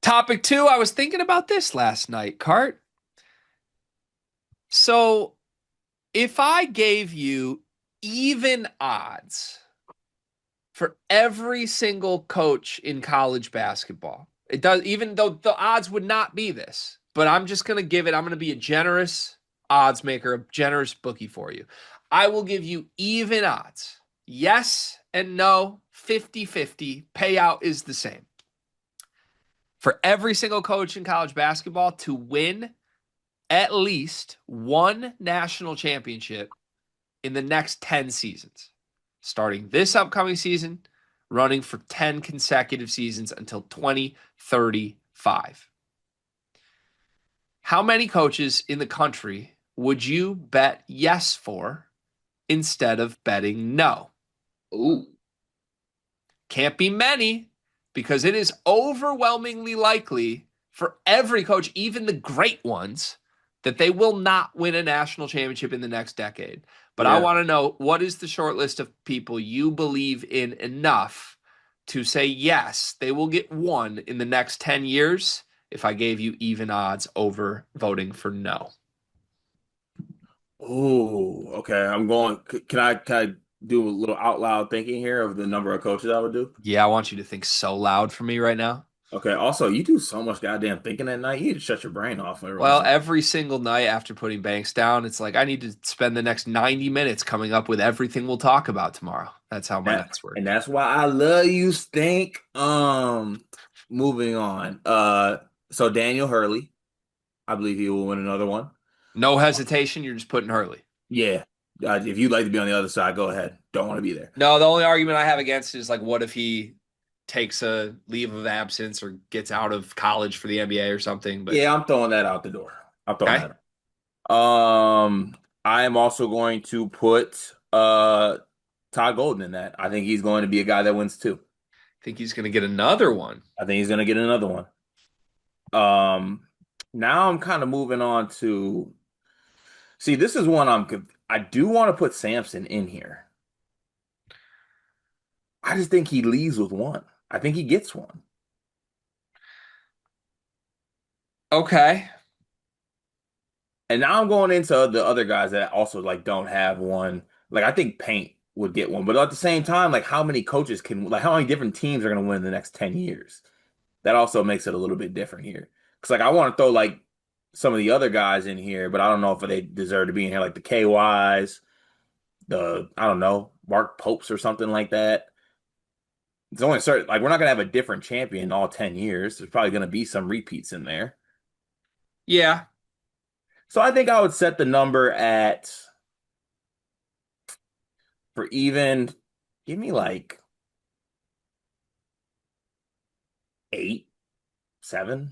Topic two, I was thinking about this last night, Cart. So if I gave you even odds for every single coach in college basketball, it does, even though the odds would not be this, but I'm just going to I'm going to be a generous odds maker, a generous bookie for you. I will give you even odds. Yes and no, 50-50. Payout is the same. For every single coach in college basketball to win at least one national championship in the next 10 seasons, starting this upcoming season, running for 10 consecutive seasons until 2035. How many coaches in the country would you bet yes for instead of betting no? Ooh, Can't be many because it is overwhelmingly likely for every coach, even the great ones, that they will not win a national championship in the next decade. But I yeah. want to know, what is the short list of people you believe in enough to say yes, they will get one in the next 10 years if I gave you even odds over voting for no? Ooh, okay. I'm going. Can I do a little out loud thinking here of the number of coaches I would do? Yeah, I want you to think so loud for me right now. Okay. Also, you do so much goddamn thinking at night. You need to shut your brain off every once Well, in a while. every single night after putting banks down, it's like I need to spend the next 90 minutes coming up with everything we'll talk about tomorrow. That's how my That nights and work. that's why I love you, Stink. Moving on. So Daniel Hurley, I believe he will win another one. No hesitation, you're just putting Hurley. Yeah. If you'd like to be on the other side, go ahead. Don't want to be there. No, the only argument I have against it is like, what if he takes a leave of absence or gets out of college for the NBA or something? But Yeah, I'm throwing that out the door. I'm throwing okay, that Um, I am also going to put Todd Golden in that. I think he's going to be a guy that wins too. think he's going to get another one. I think he's going to get another one. Um, Now I'm kind of moving on to see. This is one I do want to put Samson in here. I just think he leaves with one. I think he gets one. Okay. And now I'm going into the other guys that also like don't have one. Like I think Paint would get one, but at the same time, like how many coaches can like how many different teams are going to win in the next 10 years? That also makes it a little bit different here. Because like I want to throw like some of the other guys in here, but I don't know if they deserve to be in here, like the KYs, the I don't know, Mark Popes or something like that. It's only certain like we're not gonna have a different champion all 10 years. There's probably gonna be some repeats in there. Yeah. So I think I would set the number at for even, give me like 8, 7.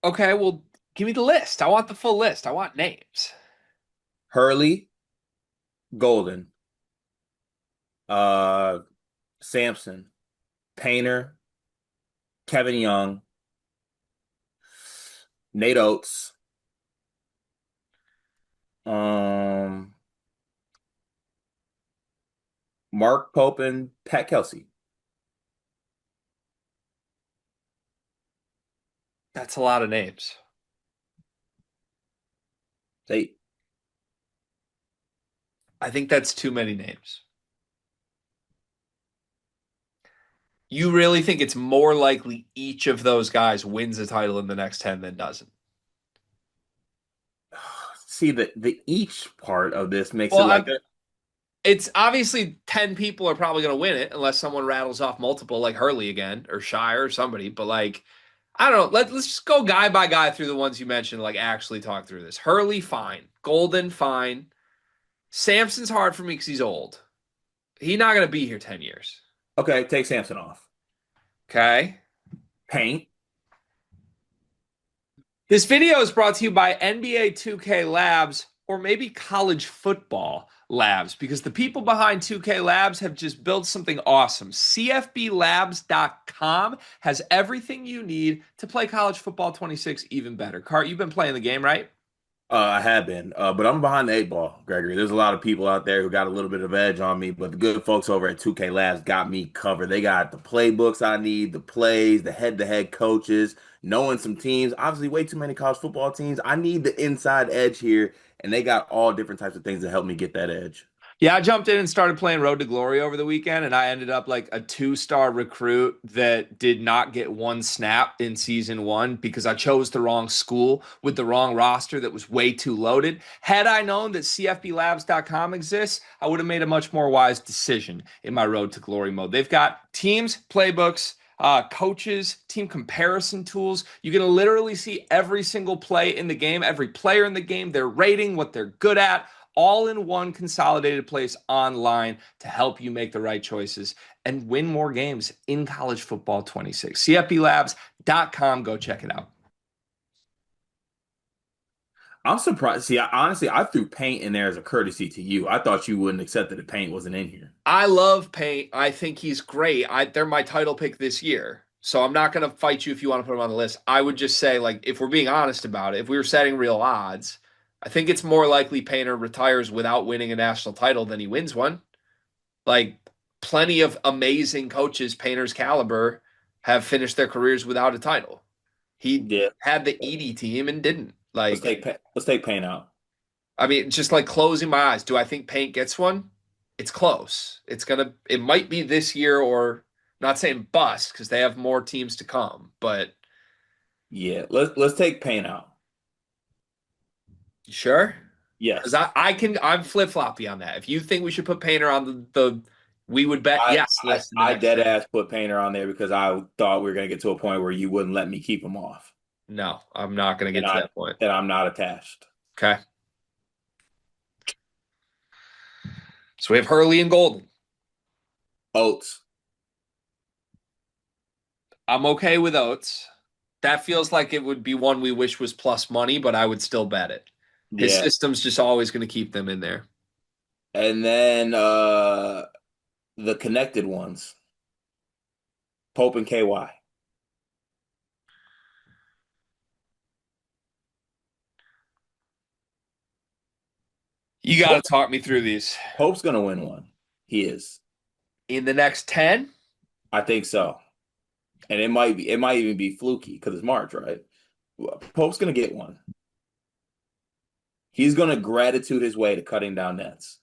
Okay. Well, give me the list. I want the full list. I want names. Hurley, Golden, uh Sampson, Painter, Kevin Young, Nate Oates, um, Mark Pope, and Pat Kelsey. That's a lot of names. They I think that's too many names. You really think it's more likely each of those guys wins a title in the next 10 than doesn't? see the each part of this makes it Well, like it's obviously 10 people are probably going to win it unless someone rattles off multiple like Hurley again or Shire or somebody. But like, I don't know. Let's just go guy by guy through the ones you mentioned, like actually talk through this. Hurley, fine. Golden, fine. Samson's hard for me because he's old. He's not going to be here 10 years. okay, take Samson off. Okay. Paint, This video is brought to you by NBA 2K Labs or maybe college football labs because the people behind 2K Labs have just built something awesome. CFBLabs.com has everything you need to play college football 26 even better. Cart, you've been playing the game, right? I have been, but I'm behind the eight ball, Gregory. There's a lot of people out there who got a little bit of edge on me, but the good folks over at 2K Labs got me covered. They got the playbooks I need, the plays, the head-to-head coaches, knowing some teams. Obviously, way too many college football teams. I need the inside edge here, and they got all different types of things to help me get that edge. Yeah, I jumped in and started playing Road to Glory over the weekend, and I ended up like a two-star recruit that did not get one snap in season one because I chose the wrong school with the wrong roster that was way too loaded. Had I known that CFBLabs.com exists, I would have made a much more wise decision in my Road to Glory mode. They've got teams, playbooks, coaches, team comparison tools. You can literally see every single play in the game, every player in the game, their rating, what they're good at, all in one consolidated place online to help you make the right choices and win more games in college football 26. CFBLabs.com. Go check it out. I'm surprised. See, honestly, I threw paint in there as a courtesy to you. I thought you wouldn't accept that the paint wasn't in here. I love Paint. I think he's great. They're my title pick this year. So I'm not going to fight you if you want to put him on the list. I would just say, like, if we're being honest about it, if we were setting real odds, I think it's more likely Painter retires without winning a national title than he wins one. Like plenty of amazing coaches, Painter's caliber, have finished their careers without a title. He Yeah. had the Edie team and didn't. Like, Let's take paint out. I mean, just like closing my eyes. Do I think Paint gets one? It's close. It might be this year or not saying bust because they have more teams to come, but Yeah, let's take paint out. you sure? Because Yes. I'm flip floppy on that. If you think we should put Painter on the we would bet I, yes I list in the I next dead 10 ass years. put Painter on there because I thought we were gonna get to a point where you wouldn't let me keep him off, No, I'm not going to and get to I that point. that I'm not attached. Okay. So we have Hurley and Golden. Oats, I'm okay with Oates. That feels like it would be one we wish was plus money, but I would still bet it. His yeah, system's just always going to keep them in there. and then the connected ones, Pope and KY. You got to Pope, talk me through these. Pope's gonna win one. He is. In the next 10, I think so, and it might even be fluky because it's March, right? Pope's gonna get one. He's gonna gratitude his way to cutting down nets.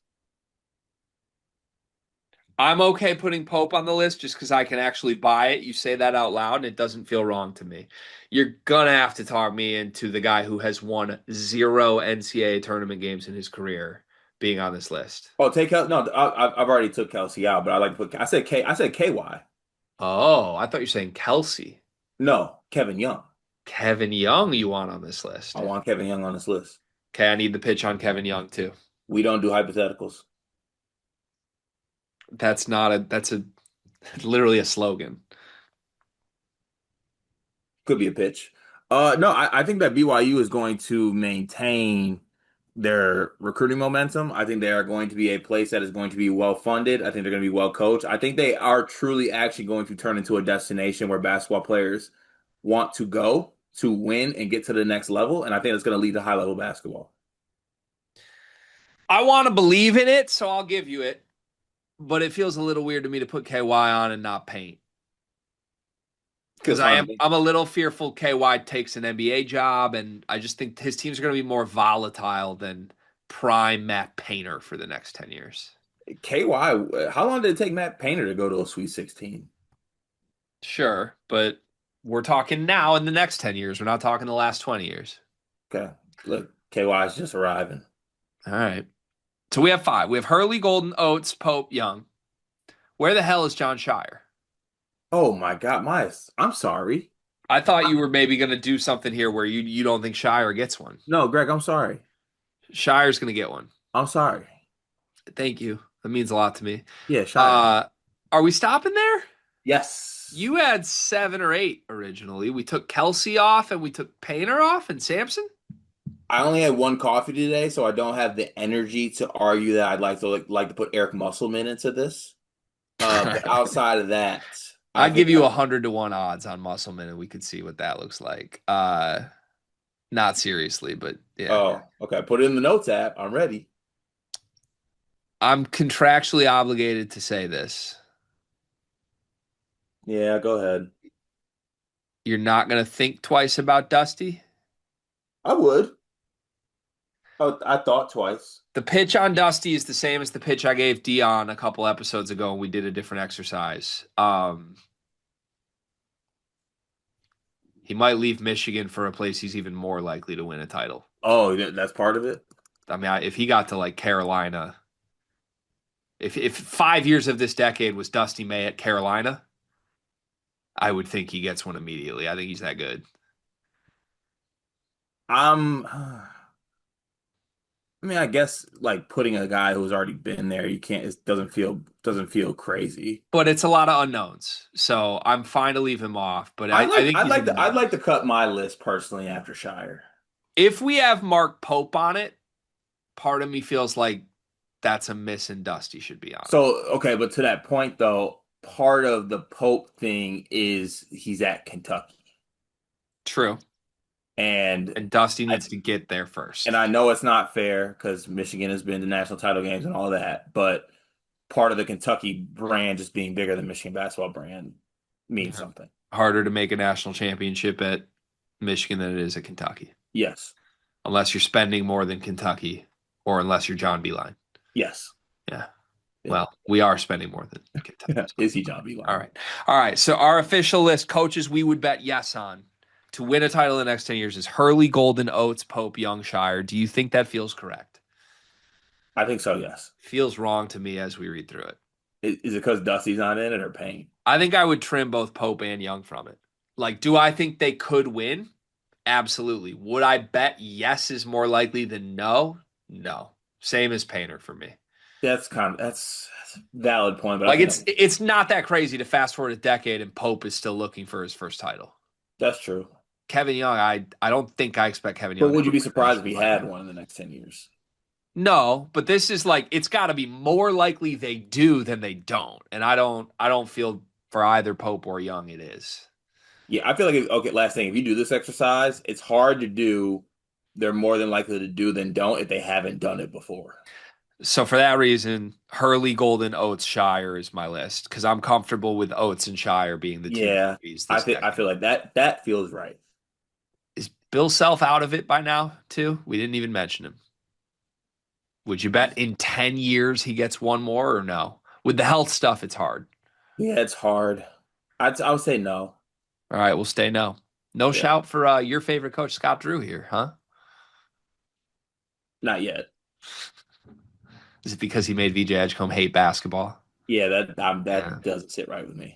I'm okay putting Pope on the list just because I can actually buy it. You say that out loud and it doesn't feel wrong to me. You're going to have to talk me into the guy who has won zero NCAA tournament games in his career being on this list. Oh, take Kel no, I've already took Kelsey out, but I like to put. I said KY. Oh, I thought you were saying Kelsey. No, Kevin Young. Kevin Young you want on this list. I want Kevin Young on this list. Okay, I need the pitch on Kevin Young too. We don't do hypotheticals. That's literally a slogan. Could be a pitch. No, I think that BYU is going to maintain their recruiting momentum. I think they are going to be a place that is going to be well funded. I think they're going to be well coached. I think they are truly actually going to turn into a destination where basketball players want to go to win and get to the next level. And I think it's going to lead to high level basketball. I want to believe in it, so I'll give you it. But it feels a little weird to me to put KY on and not paint. Because Feels fine to me. I'm a little fearful KY takes an NBA job, and I just think his teams are going to be more volatile than prime Matt Painter for the next 10 years. KY, how long did it take Matt Painter to go to a Sweet 16? Sure, but we're talking now in the next 10 years. We're not talking the last 20 years. Okay. Look, KY is just arriving. All right. So we have five. We have Hurley, Golden, Oates, Pope, Young. Where the hell is John Shire? Oh my God, Myers. I'm sorry. I thought you were maybe going to do something here where you don't think Shire gets one. No, Greg, I'm sorry. Shire's going to get one. I'm sorry. Thank you. That means a lot to me. Yeah, Shire. Uh, are we stopping there? Yes. You had seven or eight originally. We took Kelsey off and we took Painter off and Sampson. I only had one coffee today, so I don't have the energy to argue that I'd like to put Eric Musselman into this. But outside of that, I I'd think give you 100 to 1 odds on Musselman and we could see what that looks like. Not seriously, but yeah. Oh, okay. Put it in the notes app. I'm ready. I'm contractually obligated to say this. Yeah, go ahead. You're not going to think twice about Dusty? I would. I thought twice. The pitch on Dusty is the same as the pitch I gave Dion a couple episodes ago when we did a different exercise. He might leave Michigan for a place he's even more likely to win a title. Oh, that's part of it. I mean, if he got to like Carolina, if 5 years of this decade was Dusty May at Carolina, I would think he gets one immediately. I think he's that good. I'm. I mean, I guess like putting a guy who's already been there, you can't. It doesn't feel crazy. But it's a lot of unknowns. So I'm fine to leave him off. But I think he's in the I'd like to mix. cut my list personally after Shire. If we have Mark Pope on it, part of me feels like that's a miss and Dusty should be on it. So okay, but to that point though, part of the Pope thing is he's at Kentucky, True. and And Dusty I needs to get there and first. I know it's not fair because Michigan has been to national title games and all that, but part of the Kentucky brand just being bigger than Michigan basketball brand means Yeah. something. Harder to make a national championship at Michigan than it is at Kentucky, Yes, unless you're spending more than Kentucky or unless you're John Beeline. yes, Yeah. yeah. Well, we are spending more than Kentucky. So. Is he John B. All Line? right. All right. So our official list, coaches we would bet yes on to win a title in the next 10 years is Hurley, Golden, Oates, Pope, Young, Shire. Do you think that feels correct? I think so. Yes. Feels wrong to me as we read through it. Is it because Dusty's not in it or Payne? I think I would trim both Pope and Young from it. Like, do I think they could win? Absolutely. Would I bet yes is more likely than no? No. Same as Painter for me. That's a valid point, but I Like think it's not that crazy to fast forward a decade and Pope is still looking for his first title. that's true. Kevin Young, I don't think I expect Kevin But Young to would you ever be win a surprised if national he had title. one in the next 10 years? No, but this is like it's got to be more likely they do than they don't, and I don't feel for either Pope or Young it is. Yeah, I feel like okay, last thing, if you do this exercise, it's hard to do. They're more than likely to do than don't if they haven't done it before. So for that reason, Hurley, Golden, Oates, Shire is my list because I'm comfortable with Oates and Shire being the two Yeah, QBs this I decade. feel like that feels right. Is Bill Self out of it by now too? We didn't even mention him. Would you bet in 10 years he gets one more or no? With the health stuff, it's hard. Yeah, it's hard. I would say no. All right, we'll stay no. No Yeah, shout for your favorite coach, Scott Drew here, huh? not yet. Is it because he made VJ Edgecombe hate basketball? Yeah, Yeah. that doesn't sit right with me.